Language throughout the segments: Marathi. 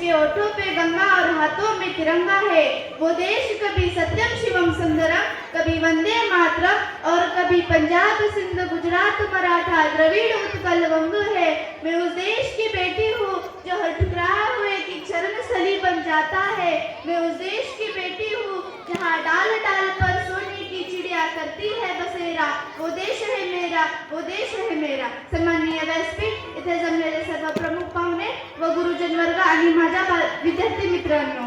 जिसके होठों पे गंगा और हाथों में तिरंगा है। वो देश कभी सत्यम शिवम सुंदरम, कभी वंदे मातरम और कभी पंजाब सिंध गुजरात मराठा द्रविड़ उत्कल वंग है। मैं उस देश की बेटी हूँ जो हर ठुकराए हुए की चरण स्थली बन जाता है। मैं उस देश की बेटी हूँ जहाँ डाल डाल पर सोने की चिड़िया करती है बसेरा। वो देश है मेरा, वो देश है मेरा। सन्माननीय व्यासपीठ, इथे जमलेले सर्व प्रमुख पाहुणे व गुरुजन वर्ग आणि माझ्या विद्यार्थी मित्रांनो,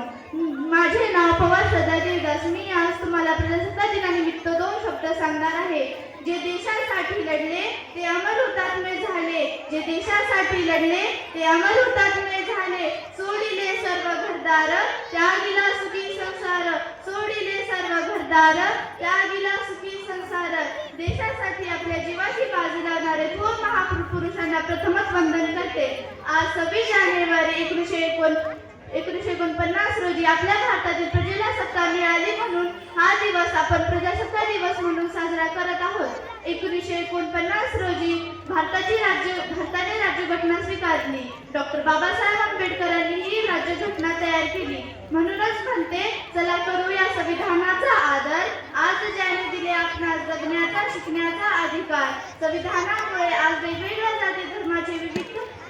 माझे नाव पवार सदादेव दास। मी आज तुम्हाला प्रजासत्ताक दिनानिमित्त 2 शब्द सांगणार आहे। जे देशासाठी लढले ते अमर हुतात्मे झाले, जे देशासाठी लढले ते अमर हुतात्मे झाले। सोडिले सर्व घरदार त्यागिला सुखी संसार, सोडिले सर्व घरदार त्यागिला सुखी संसार। देशासाठी आपल्या जीवाची बाजी लावणारे थोर महापुरुषांना प्रथमच वंदन करते। आज 26 जानेवारी 1949 रोजी आपल्या भारतातील प्रजेला सत्ता मिळाली म्हणून हा दिवस आपण प्रजासत्ताक दिवस म्हणून साजरा करत आहोत। 1949 रोजी भारताने राज्यघटना स्वीकारली। डॉक्टर बाबासाहेब आंबेडकरांनी ही राज्यघटना तयार केली। म्हणूनच म्हणते, चला करूया संविधानाचा आदर, आज ज्याने दिले आपणास जगण्याचा शिकण्याचा अधिकार। संविधानामुळे आज वेगवेगळ्या जाती धर्माचे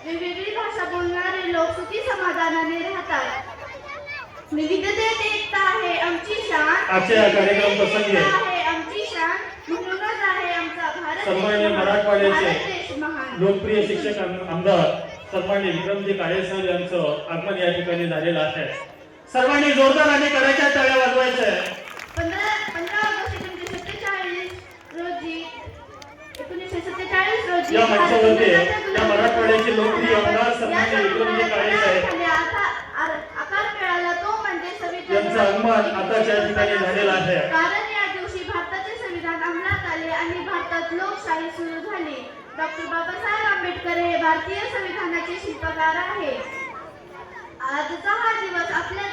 वेगवेगळी भाषा बोलणारे लोक सुखी समाधानाने राहतात। विविधतेत एकता आहे आमची शान, आजच्या कार्यक्रम प्रसंगी आहे आमची शान, म्हणूनच आहे आमचा भारत सन्माननीय मराठवाड्याचे लोकप्रिय शिक्षक आमदार सन्माननीय विक्रमजी काळे सर यांचं आगमन या ठिकाणी झालेलं आहे। सर्वांनी जोरदार आणि कराच्या टाळ्या वाजवायच्या। 15 ऑगस्ट 1947 रोजी या मंचावरती या मराठवाड्याचे लोकप्रिय आमदार सन्माननीय विक्रमजी काळे साहेब आकार मिळाला तो म्हणजे संविधान यांचं आगमन आताच्या ठिकाणी झालेलं आहे। कारण या दिवशी भारताचे संविधान अंमलात आले आणि भारतात लोकशाही सुरू झाली। डॉक्टर बाबासाहेब आंबेडकर हे भारतीय संविधानाचे शिल्पकार आहेत। आजचा हा दिवस आपल्या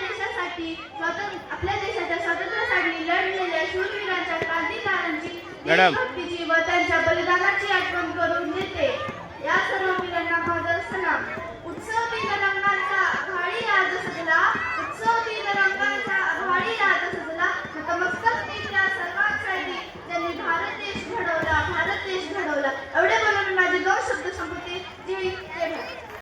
देशाच्या स्वातंत्र्यासाठी लढलेल्या शूरवीरांच्या क्रांतिकारकांची देशभक्तीची व त्यांच्या बलिदानाची आठवण करून देते। या सर्व वीरांना माझा सलाम।